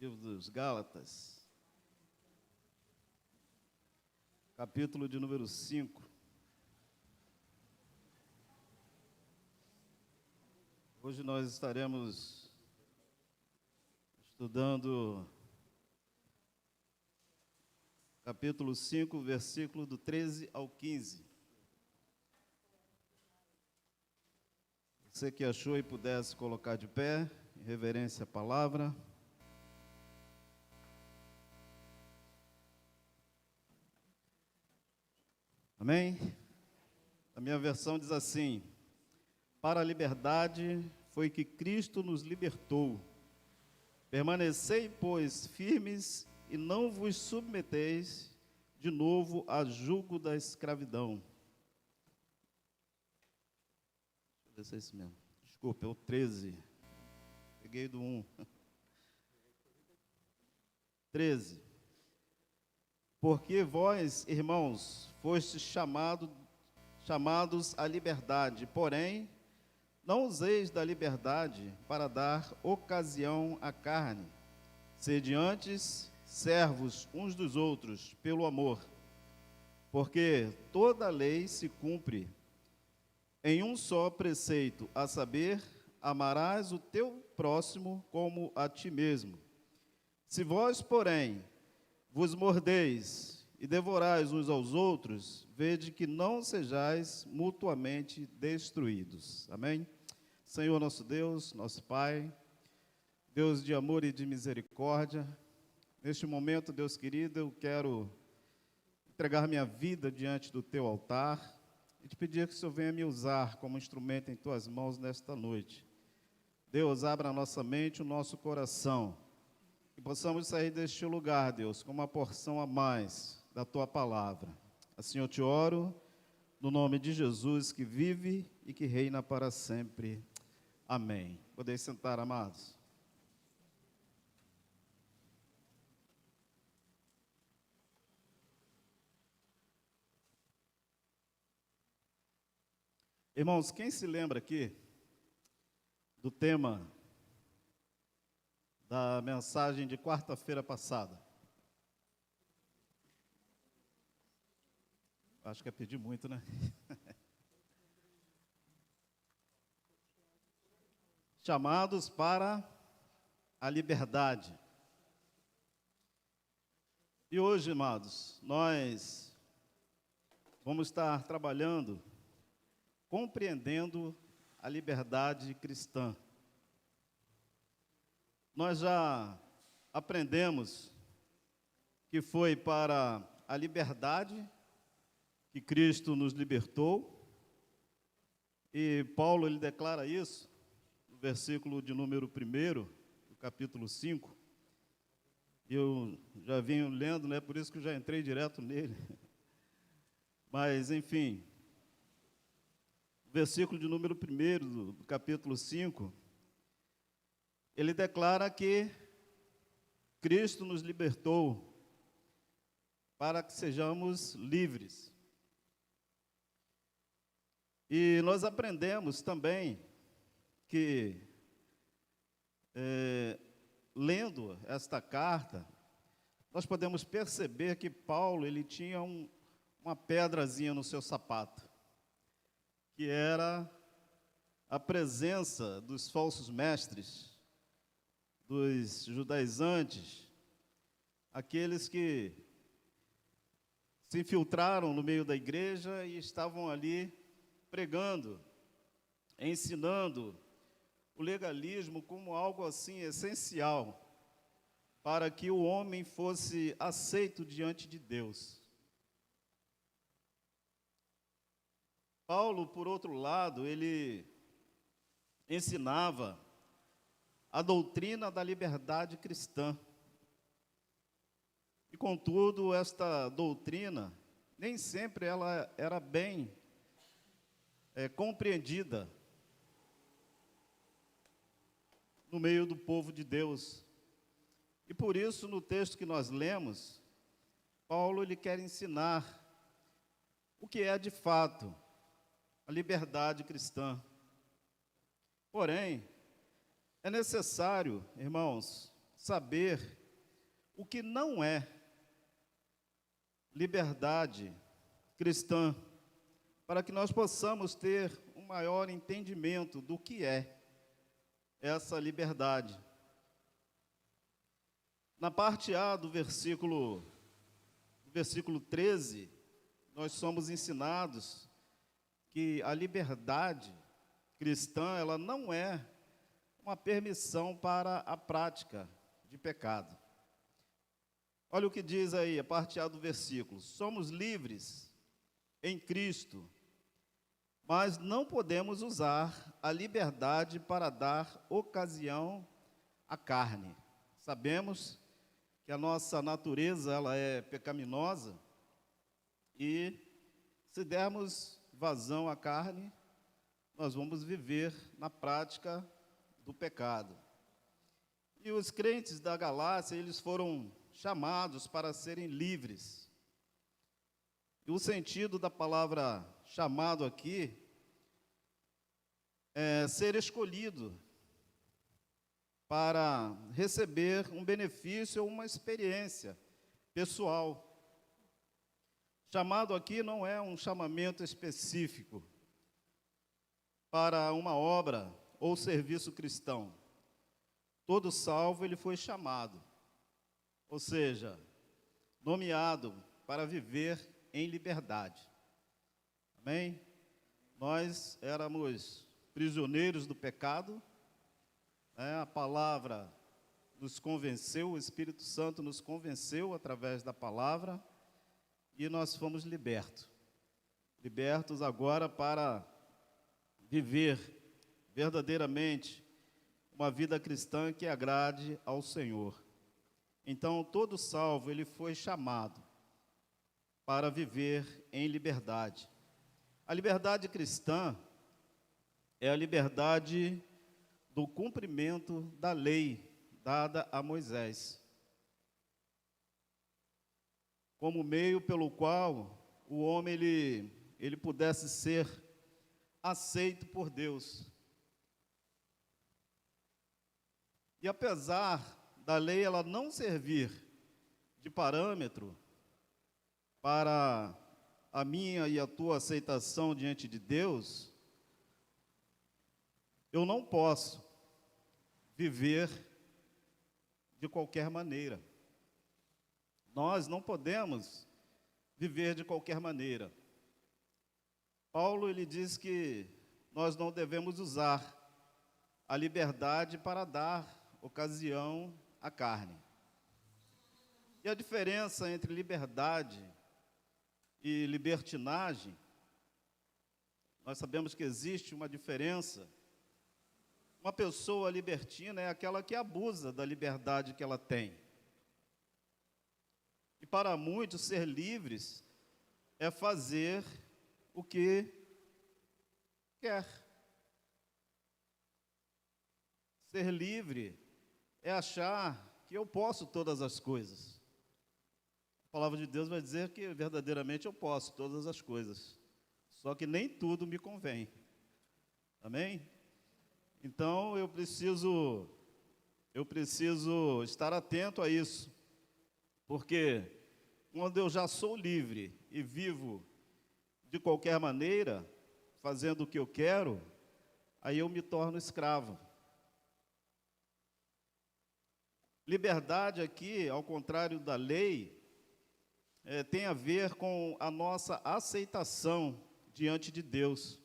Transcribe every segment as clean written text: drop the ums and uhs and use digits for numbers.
Livro dos Gálatas, capítulo de número 5. Hoje nós estaremos estudando capítulo 5, versículo do 13 ao 15. Você que achou e pudesse colocar de pé, em reverência à palavra. Amém? A minha versão diz assim: para a liberdade foi que Cristo nos libertou. Permanecei, pois, firmes e não vos submeteis de novo a jugo da escravidão. Deixa eu ver se é isso mesmo. Desculpa, é o 13. Peguei do 1. 13. Porque vós, irmãos, fostes chamados à liberdade, porém, não useis da liberdade para dar ocasião à carne. Sede antes servos uns dos outros pelo amor, porque toda a lei se cumpre em um só preceito, a saber, amarás o teu próximo como a ti mesmo. Se vós, porém, vos mordeis e devorais uns aos outros, vede que não sejais mutuamente destruídos. Amém? Senhor nosso Deus, nosso Pai, Deus de amor e de misericórdia, neste momento, Deus querido, eu quero entregar minha vida diante do teu altar e te pedir que o Senhor venha me usar como instrumento em tuas mãos nesta noite. Deus, abra a nossa mente, o nosso coração, que possamos sair deste lugar, Deus, com uma porção a mais da tua palavra. Assim eu te oro, no nome de Jesus, que vive e que reina para sempre. Amém. Podeis sentar, amados. Irmãos, quem se lembra aqui do tema da mensagem de quarta-feira passada? Acho que é pedir muito, né? Chamados para a liberdade. E hoje, amados, nós vamos estar trabalhando, compreendendo a liberdade cristã. Nós já aprendemos que foi para a liberdade que Cristo nos libertou, e Paulo ele declara isso no versículo de número 1, do capítulo 5. Eu já venho lendo, né? Por isso que eu já entrei direto nele. Mas, enfim, versículo de número 1 do capítulo 5, ele declara que Cristo nos libertou para que sejamos livres. E nós aprendemos também que, lendo esta carta, nós podemos perceber que Paulo ele tinha uma pedrazinha no seu sapato, que era a presença dos falsos mestres, dos judaizantes, aqueles que se infiltraram no meio da igreja e estavam ali pregando, ensinando o legalismo como algo assim essencial para que o homem fosse aceito diante de Deus. Paulo, por outro lado, ele ensinava a doutrina da liberdade cristã. E, contudo, esta doutrina, nem sempre ela era bem compreendida no meio do povo de Deus. E por isso, no texto que nós lemos, Paulo ele quer ensinar o que é de fato a liberdade cristã. Porém, é necessário, irmãos, saber o que não é liberdade cristã, para que nós possamos ter um maior entendimento do que é essa liberdade. Na parte A do versículo 13, nós somos ensinados que a liberdade cristã, ela não é uma permissão para a prática de pecado. Olha o que diz aí, a parte A do versículo: somos livres em Cristo, mas não podemos usar a liberdade para dar ocasião à carne. Sabemos que a nossa natureza, ela é pecaminosa, e se dermos vazão à carne, nós vamos viver na prática do pecado. E os crentes da Galácia, eles foram chamados para serem livres. E o sentido da palavra chamado aqui é ser escolhido para receber um benefício ou uma experiência pessoal. Chamado aqui não é um chamamento específico para uma obra ou serviço cristão. Todo salvo, ele foi chamado, ou seja, nomeado para viver em liberdade. Amém? Nós éramos prisioneiros do pecado, a palavra nos convenceu, o Espírito Santo nos convenceu através da palavra, e nós fomos libertos agora para viver verdadeiramente uma vida cristã que agrade ao Senhor. Então, todo salvo, ele foi chamado para viver em liberdade. A liberdade cristã é a liberdade do cumprimento da lei dada a Moisés, como meio pelo qual o homem ele pudesse ser aceito por Deus. E apesar da lei ela não servir de parâmetro para a minha e a tua aceitação diante de Deus, eu não posso viver de qualquer maneira. Nós não podemos viver de qualquer maneira. Paulo, ele diz que nós não devemos usar a liberdade para dar ocasião à carne. E a diferença entre liberdade e libertinagem, nós sabemos que existe uma diferença. Uma pessoa libertina é aquela que abusa da liberdade que ela tem. E para muitos, ser livres é fazer o que quer. Ser livre é achar que eu posso todas as coisas. A palavra de Deus vai dizer que verdadeiramente eu posso todas as coisas, só que nem tudo me convém. Amém? Então eu preciso estar atento a isso, porque quando eu já sou livre e vivo de qualquer maneira, fazendo o que eu quero, aí eu me torno escravo. Liberdade aqui, ao contrário da lei, tem a ver com a nossa aceitação diante de Deus.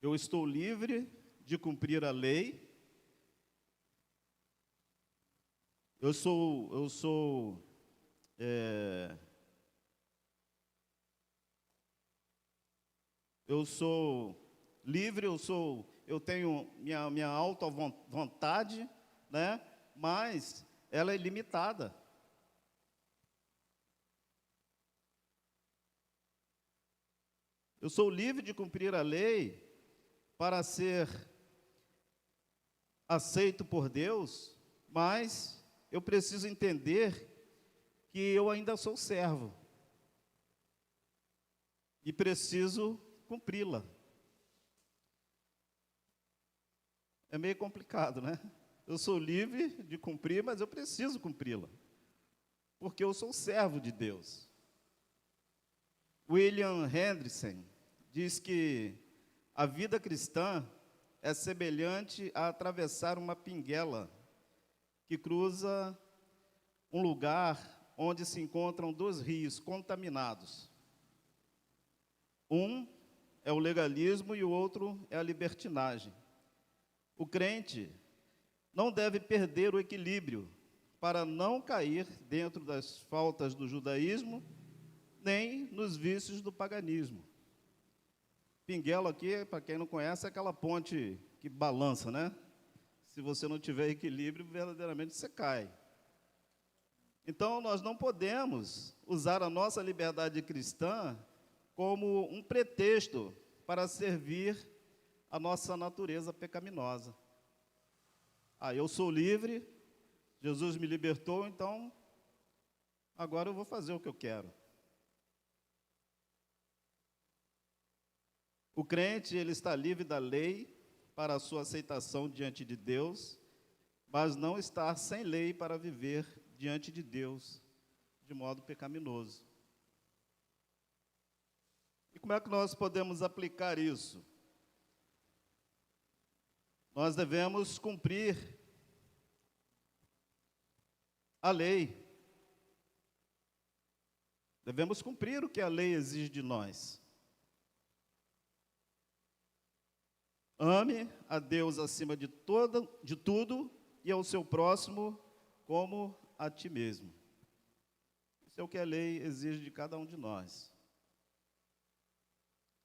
Eu estou livre de cumprir a lei. Eu sou livre, eu tenho minha alta vontade, né? Mas ela é limitada. Eu sou livre de cumprir a lei para ser aceito por Deus, mas eu preciso entender que eu ainda sou servo e preciso cumpri-la. É meio complicado, né? Eu sou livre de cumprir, mas eu preciso cumpri-la, porque eu sou servo de Deus. William Hendrickson diz que a vida cristã é semelhante a atravessar uma pinguela que cruza um lugar onde se encontram dois rios contaminados. Um é o legalismo e o outro é a libertinagem. O crente não deve perder o equilíbrio para não cair dentro das faltas do judaísmo, nem nos vícios do paganismo. Pinguela aqui, para quem não conhece, é aquela ponte que balança, né? Se você não tiver equilíbrio, verdadeiramente você cai. Então, nós não podemos usar a nossa liberdade cristã como um pretexto para servir a nossa natureza pecaminosa. Eu sou livre, Jesus me libertou, então agora eu vou fazer o que eu quero. O crente, ele está livre da lei para a sua aceitação diante de Deus, mas não está sem lei para viver diante de Deus de modo pecaminoso. E como é que nós podemos aplicar isso? Nós devemos cumprir a lei. Devemos cumprir o que a lei exige de nós. Ame a Deus acima de tudo e ao seu próximo como a ti mesmo. Isso é o que a lei exige de cada um de nós.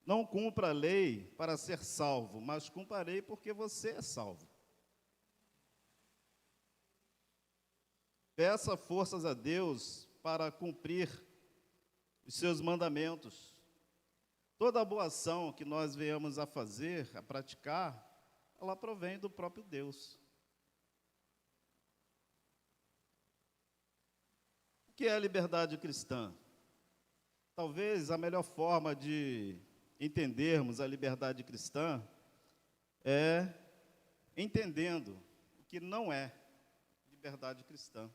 Não cumpra a lei para ser salvo, mas cumpra a lei porque você é salvo. Peça forças a Deus para cumprir os seus mandamentos. Toda boa ação que nós venhamos a fazer, a praticar, ela provém do próprio Deus. O que é a liberdade cristã? Talvez a melhor forma de entendermos a liberdade cristã é entendendo o que não é liberdade cristã.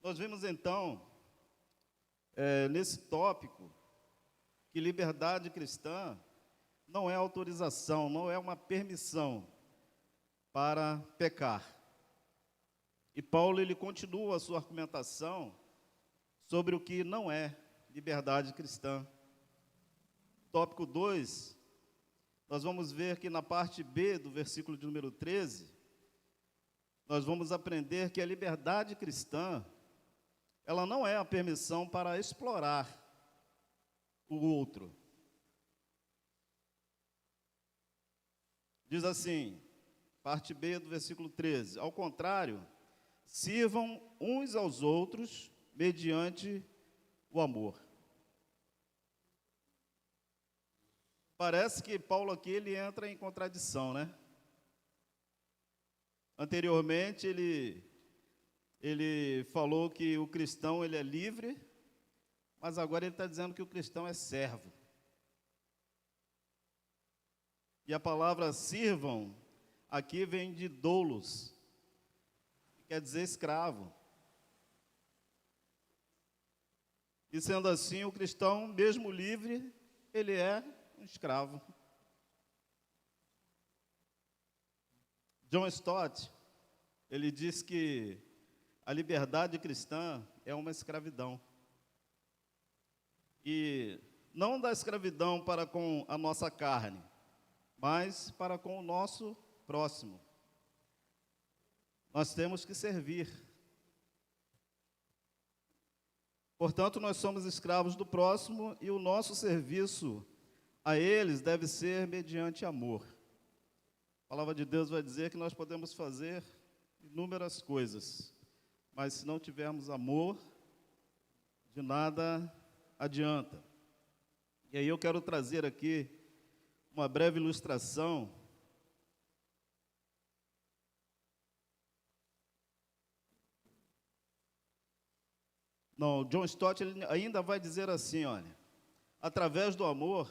Nós vimos então, nesse tópico, que liberdade cristã não é autorização, não é uma permissão para pecar. E Paulo, ele continua a sua argumentação sobre o que não é liberdade cristã. Tópico 2, nós vamos ver que na parte B do versículo de número 13, nós vamos aprender que a liberdade cristã, ela não é a permissão para explorar o outro. Diz assim, parte B do versículo 13, ao contrário, sirvam uns aos outros mediante o amor. Parece que Paulo aqui ele entra em contradição, né? Anteriormente ele falou que o cristão ele é livre, mas agora ele está dizendo que o cristão é servo. E a palavra sirvam aqui vem de doulos, que quer dizer escravo. E sendo assim, o cristão, mesmo livre, ele é um escravo. John Stott, ele diz que a liberdade cristã é uma escravidão. E não da escravidão para com a nossa carne, mas para com o nosso próximo. Nós temos que servir. Portanto, nós somos escravos do próximo e o nosso serviço a eles deve ser mediante amor. A palavra de Deus vai dizer que nós podemos fazer inúmeras coisas, mas se não tivermos amor, de nada adianta. E aí eu quero trazer aqui uma breve ilustração John Stott ele ainda vai dizer assim, olha, através do amor,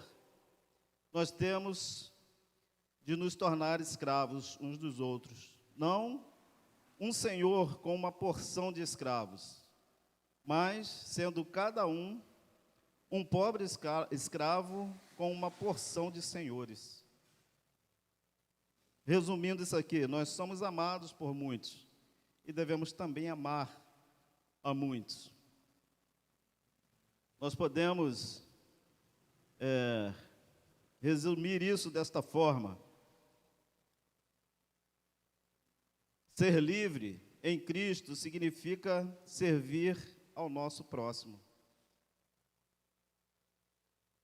nós temos de nos tornar escravos uns dos outros. Não um senhor com uma porção de escravos, mas sendo cada um um pobre escravo com uma porção de senhores. Resumindo isso aqui, nós somos amados por muitos e devemos também amar a muitos. Nós podemos resumir isso desta forma: ser livre em Cristo significa servir ao nosso próximo.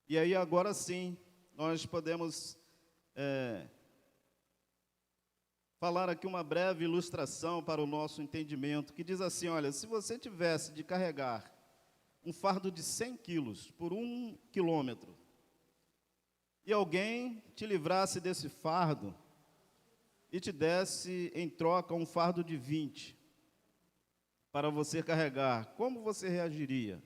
E aí, agora sim, nós podemos falar aqui uma breve ilustração para o nosso entendimento, que diz assim: olha, se você tivesse de carregar um fardo de 100 quilos por 1 quilômetro, e alguém te livrasse desse fardo e te desse em troca um fardo de 20 para você carregar, como você reagiria?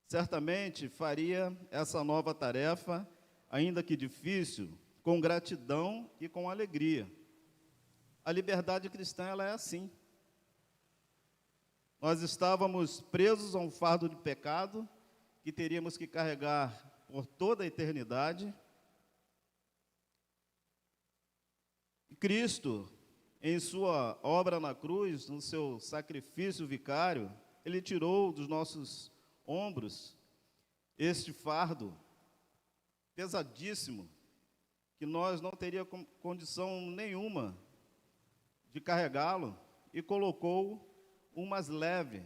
Certamente faria essa nova tarefa, ainda que difícil, com gratidão e com alegria. A liberdade cristã, ela é assim. Nós estávamos presos a um fardo de pecado que teríamos que carregar por toda a eternidade. E Cristo, em sua obra na cruz, no seu sacrifício vicário, Ele tirou dos nossos ombros este fardo pesadíssimo, que nós não teríamos condição nenhuma de carregá-lo, e colocou um mais leve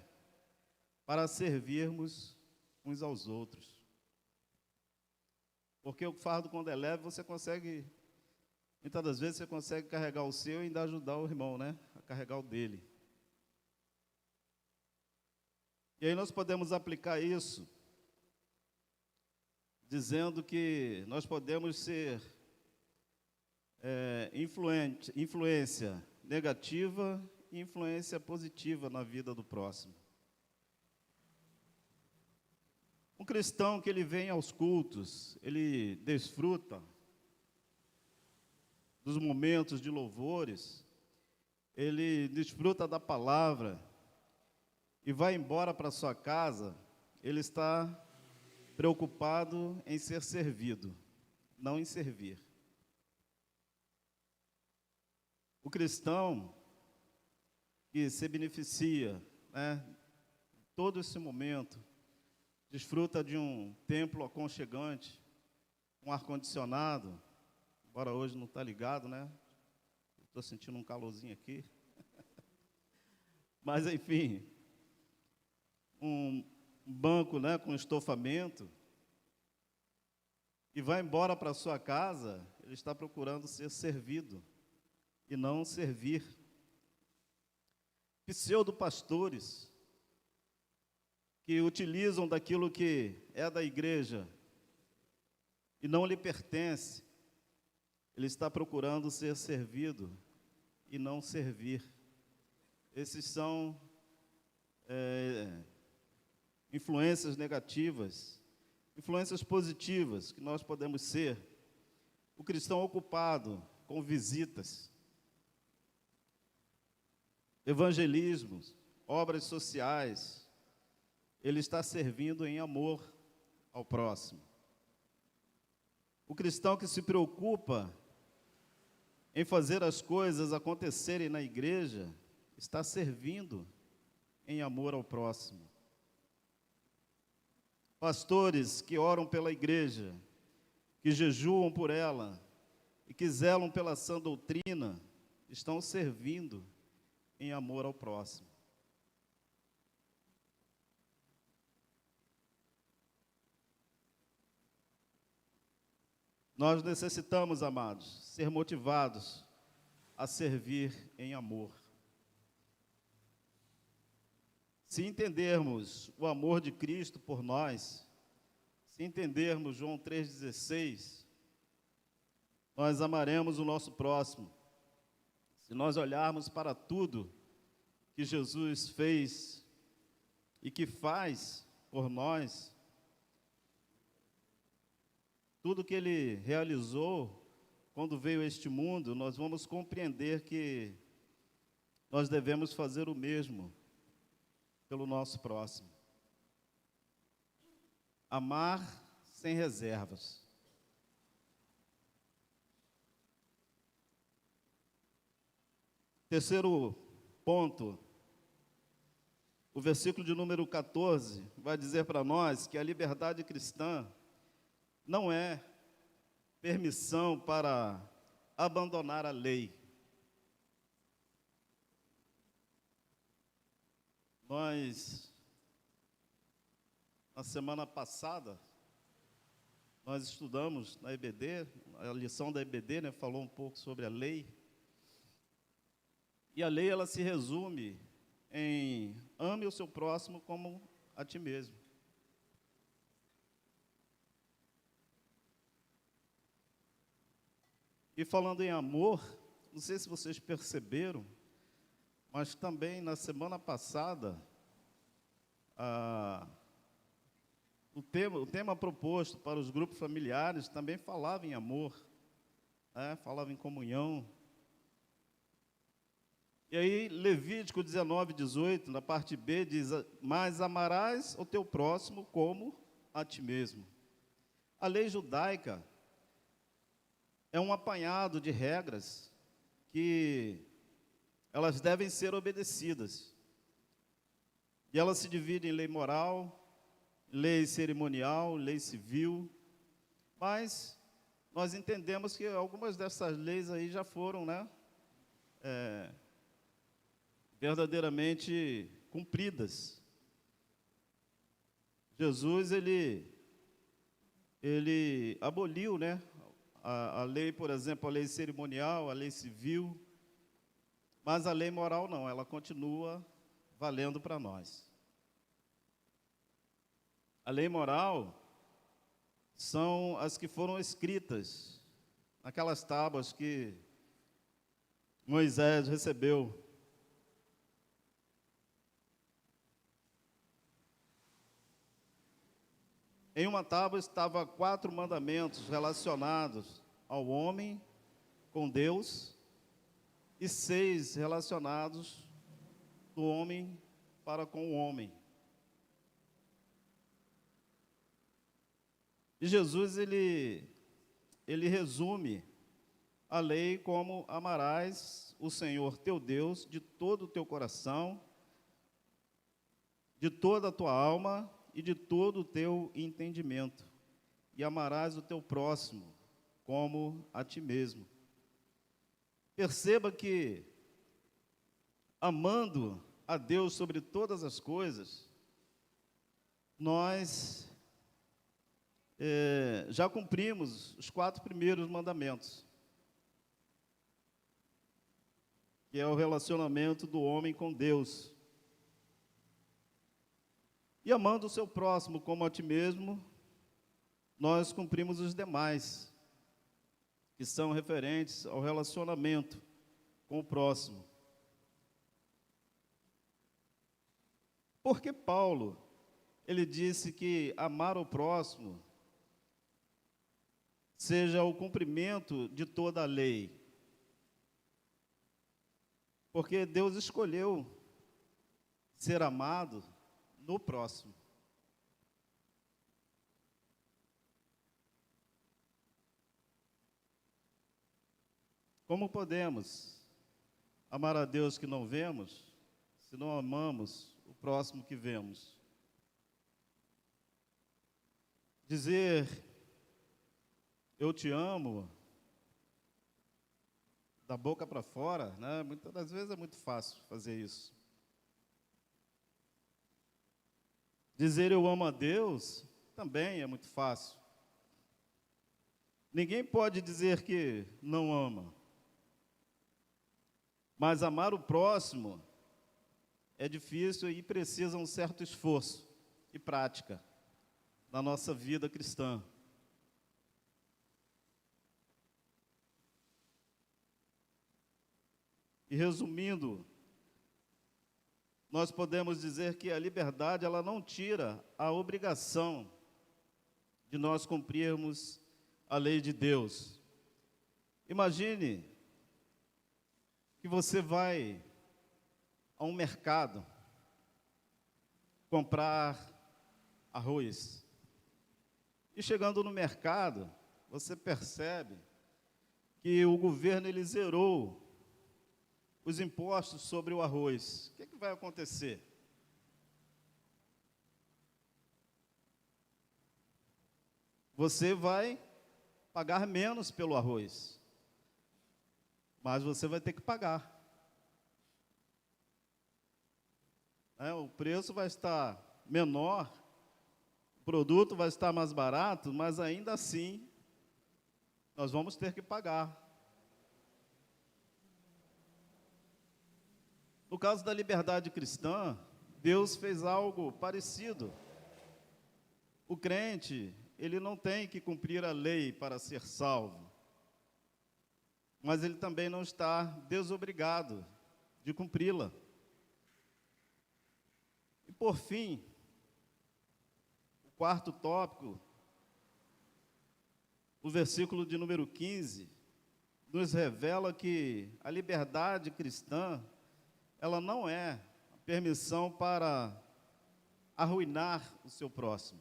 para servirmos uns aos outros. Porque o fardo, quando é leve, você consegue, muitas das vezes você consegue carregar o seu e ainda ajudar o irmão, né, a carregar o dele. E aí nós podemos aplicar isso, dizendo que nós podemos ser influência negativa e influência positiva na vida do próximo. Um cristão que ele vem aos cultos, ele desfruta dos momentos de louvores, ele desfruta da palavra e vai embora para sua casa, ele está preocupado em ser servido, não em servir. O cristão que se beneficia, todo esse momento, desfruta de um templo aconchegante, um ar-condicionado, embora hoje não está ligado, né? Estou sentindo um calorzinho aqui. Mas, enfim, um banco, né, com estofamento, e vai embora para sua casa, ele está procurando ser servido e não servir. Pseudo-pastores que utilizam daquilo que é da igreja e não lhe pertence, ele está procurando ser servido e não servir. Esses são influências negativas. Influências positivas que nós podemos ser: o cristão ocupado com visitas, evangelismos, obras sociais. Ele está servindo em amor ao próximo. O cristão que se preocupa em fazer as coisas acontecerem na igreja, está servindo em amor ao próximo. Pastores que oram pela igreja, que jejuam por ela e que zelam pela sã doutrina, estão servindo em amor ao próximo. Nós necessitamos, amados, ser motivados a servir em amor. Se entendermos o amor de Cristo por nós, se entendermos João 3,16, nós amaremos o nosso próximo. Se nós olharmos para tudo que Jesus fez e que faz por nós, tudo que Ele realizou quando veio a este mundo, nós vamos compreender que nós devemos fazer o mesmo pelo nosso próximo. Amar sem reservas. Terceiro ponto, o versículo de número 14 vai dizer para nós que a liberdade cristã não é permissão para abandonar a lei. Nós, na semana passada, nós estudamos na EBD, a lição da EBD, né, falou um pouco sobre a lei. E a lei, ela se resume em ame o seu próximo como a ti mesmo. E falando em amor, não sei se vocês perceberam, mas também na semana passada, o tema proposto para os grupos familiares também falava em amor, falava em comunhão. E aí, Levítico 19:18, na parte B, diz: mas amarás o teu próximo como a ti mesmo. A lei judaica é um apanhado de regras que elas devem ser obedecidas. E elas se dividem em lei moral, lei cerimonial, lei civil, mas nós entendemos que algumas dessas leis aí já foram, verdadeiramente cumpridas. Jesus, ele aboliu, a lei, por exemplo, a lei cerimonial, a lei civil, mas a lei moral não, ela continua valendo para nós. A lei moral são as que foram escritas naquelas tábuas que Moisés recebeu. Em uma tábua estavam 4 mandamentos relacionados ao homem com Deus e 6 relacionados do homem para com o homem. E Jesus, ele resume a lei como: amarás o Senhor teu Deus de todo o teu coração, de toda a tua alma e de todo o teu entendimento, e amarás o teu próximo como a ti mesmo. Perceba que, amando a Deus sobre todas as coisas, nós já cumprimos os 4 primeiros mandamentos, que é o relacionamento do homem com Deus. E amando o seu próximo como a ti mesmo, nós cumprimos os demais, que são referentes ao relacionamento com o próximo. Porque Paulo, ele disse que amar o próximo seja o cumprimento de toda a lei. Porque Deus escolheu ser amado no próximo. Como podemos amar a Deus que não vemos, se não amamos o próximo que vemos? Dizer eu te amo da boca para fora, muitas das vezes é muito fácil fazer isso. Dizer eu amo a Deus também é muito fácil. Ninguém pode dizer que não ama. Mas amar o próximo é difícil e precisa um certo esforço e prática na nossa vida cristã. E resumindo, nós podemos dizer que a liberdade, ela não tira a obrigação de nós cumprirmos a lei de Deus. Imagine que você vai a um mercado comprar arroz. E chegando no mercado, você percebe que o governo ele zerou os impostos sobre o arroz. O que vai acontecer? Você vai pagar menos pelo arroz, mas você vai ter que pagar. O preço vai estar menor, o produto vai estar mais barato, mas ainda assim, nós vamos ter que pagar. No caso da liberdade cristã, Deus fez algo parecido. O crente, ele não tem que cumprir a lei para ser salvo, mas ele também não está desobrigado de cumpri-la. E por fim, o quarto tópico, o versículo de número 15, nos revela que a liberdade cristã, ela não é a permissão para arruinar o seu próximo.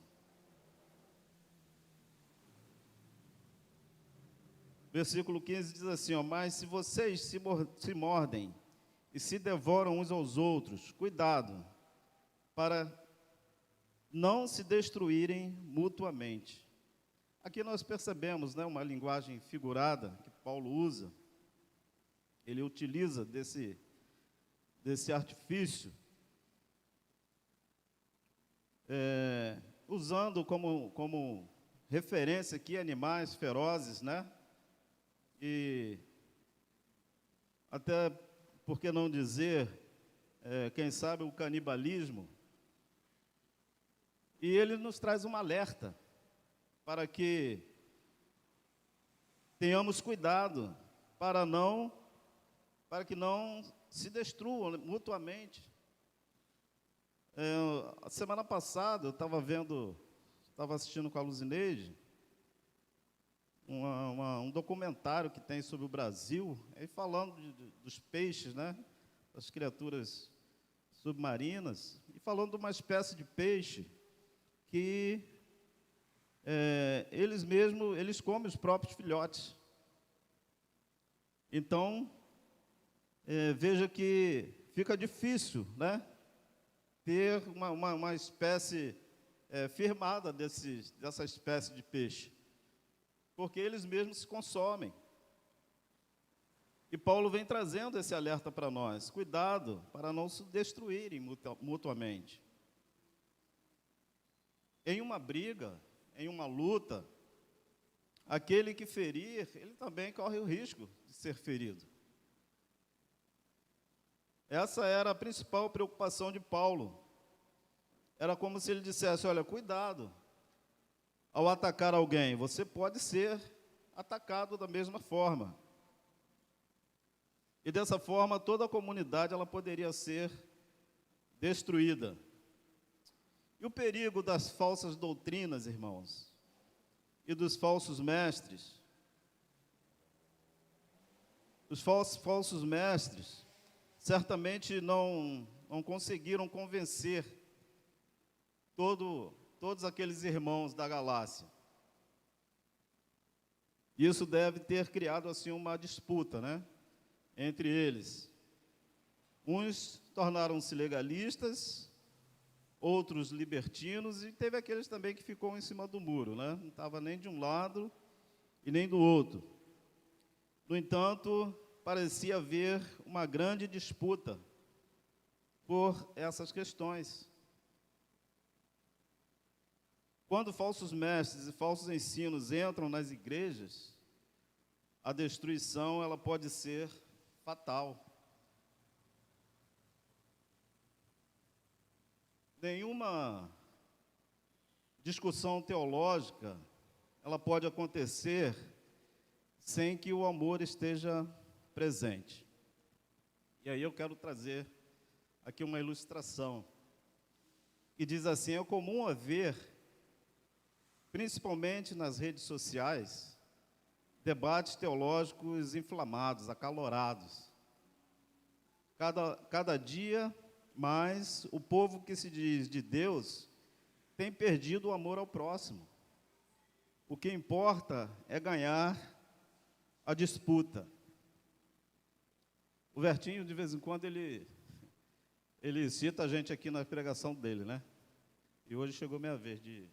Versículo 15 diz assim, mas se vocês se mordem e se devoram uns aos outros, cuidado, para não se destruírem mutuamente. Aqui nós percebemos, uma linguagem figurada que Paulo usa. Ele utiliza desse artifício, usando como referência aqui animais ferozes, E até, por que não dizer, quem sabe, o canibalismo. E ele nos traz um alerta para que tenhamos cuidado para que não se destruam mutuamente. A semana passada eu estava assistindo com a Luzineide um documentário que tem sobre o Brasil, aí falando dos peixes, das criaturas submarinas, e falando de uma espécie de peixe que eles comem os próprios filhotes. Então, veja que fica difícil, ter uma espécie firmada dessa espécie de peixe, porque eles mesmos se consomem. E Paulo vem trazendo esse alerta para nós, cuidado para não se destruírem mutuamente. Em uma briga, em uma luta, aquele que ferir, ele também corre o risco de ser ferido. Essa era a principal preocupação de Paulo. Era como se ele dissesse, olha, cuidado, ao atacar alguém, você pode ser atacado da mesma forma. E dessa forma, toda a comunidade ela poderia ser destruída. E o perigo das falsas doutrinas, irmãos, e dos falsos mestres. Os falsos mestres certamente não conseguiram convencer todos aqueles irmãos da Galácia. Isso deve ter criado assim uma disputa, entre eles. Uns tornaram-se legalistas, outros libertinos, e teve aqueles também que ficou em cima do muro, não estava nem de um lado e nem do outro. No entanto, parecia haver uma grande disputa por essas questões. Quando falsos mestres e falsos ensinos entram nas igrejas, a destruição ela pode ser fatal. Nenhuma discussão teológica ela pode acontecer sem que o amor esteja presente. E aí eu quero trazer aqui uma ilustração. E diz assim, é comum haver, principalmente nas redes sociais, debates teológicos inflamados, acalorados. Cada dia mais, o povo que se diz de Deus tem perdido o amor ao próximo. O que importa é ganhar a disputa. O Vertinho, de vez em quando, ele cita a gente aqui na pregação dele, né? E hoje chegou minha vez de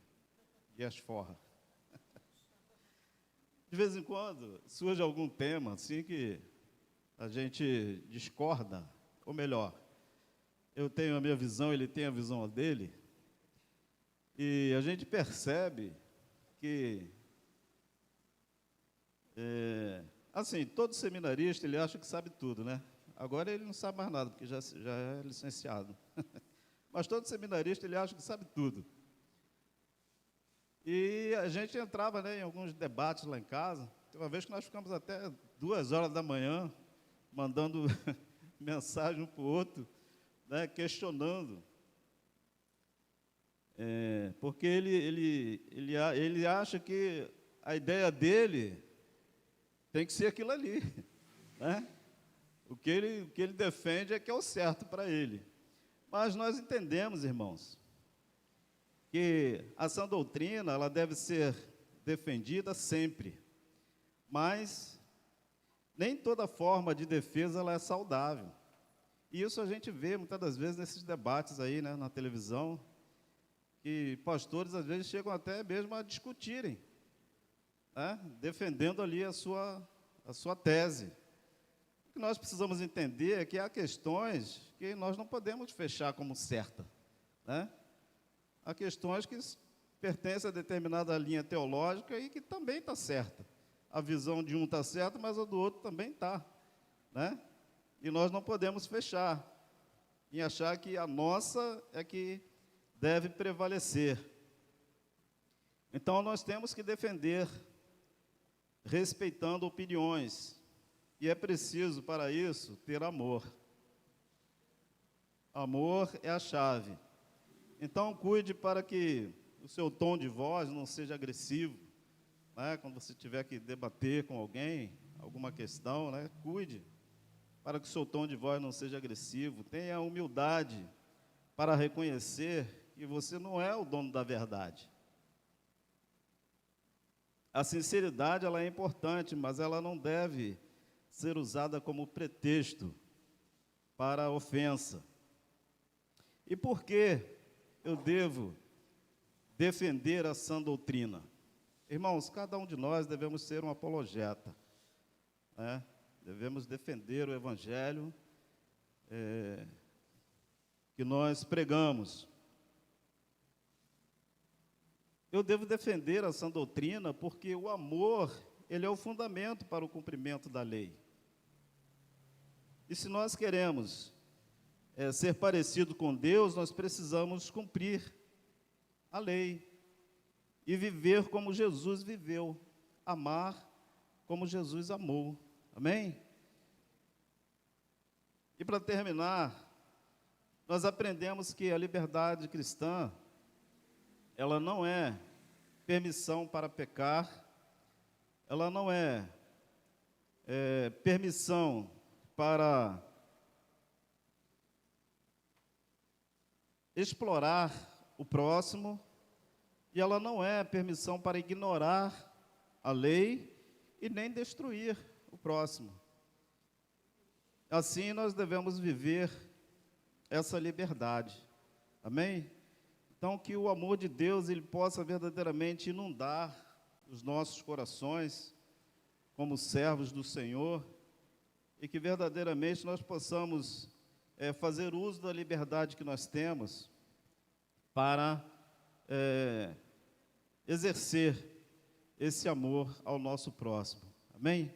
esforra. De vez em quando, surge algum tema, assim, que a gente discorda, ou melhor, eu tenho a minha visão, ele tem a visão dele, e a gente percebe que, assim, todo seminarista, ele acha que sabe tudo, né? Agora ele não sabe mais nada, porque já é licenciado. Mas todo seminarista, ele acha que sabe tudo. E a gente entrava, né, em alguns debates lá em casa. Tem uma vez que nós ficamos até 2 horas da manhã, mandando mensagem um para o outro, né, questionando. Porque ele acha que a ideia dele tem que ser aquilo ali, né? O que ele defende é que é o certo para ele. Mas nós entendemos, irmãos, que a sã doutrina, ela deve ser defendida sempre, mas nem toda forma de defesa ela é saudável. E isso a gente vê muitas das vezes nesses debates aí, né, na televisão, que pastores às vezes chegam até mesmo a discutirem, né, defendendo ali a sua tese. O que nós precisamos entender é que há questões que nós não podemos fechar como certa, né? Há questões que pertencem a determinada linha teológica e que também está certa. A visão de um está certa, mas a do outro também está, né? E nós não podemos fechar em achar que a nossa é que deve prevalecer. Então, nós temos que defender, respeitando opiniões, e é preciso, para isso, ter amor. Amor é a chave. Então, cuide para que o seu tom de voz não seja agressivo, né? Quando você tiver que debater com alguém, alguma questão, né? Cuide para que o seu tom de voz não seja agressivo. Tenha humildade para reconhecer que você não é o dono da verdade. A sinceridade, ela é importante, mas ela não deve ser usada como pretexto para a ofensa. E por que eu devo defender a sã doutrina? Irmãos, cada um de nós devemos ser um apologeta, né? Devemos defender o evangelho que nós pregamos. Eu devo defender a sã doutrina porque o amor, ele é o fundamento para o cumprimento da lei. E se nós queremos ser parecido com Deus, nós precisamos cumprir a lei e viver como Jesus viveu, amar como Jesus amou. Amém? E para terminar, nós aprendemos que a liberdade cristã, ela não é permissão para pecar, ela não é permissão para explorar o próximo, e ela não é permissão para ignorar a lei e nem destruir o próximo. Assim nós devemos viver essa liberdade. Amém? Então, que o amor de Deus ele possa verdadeiramente inundar os nossos corações como servos do Senhor e que verdadeiramente nós possamos fazer uso da liberdade que nós temos para exercer esse amor ao nosso próximo. Amém?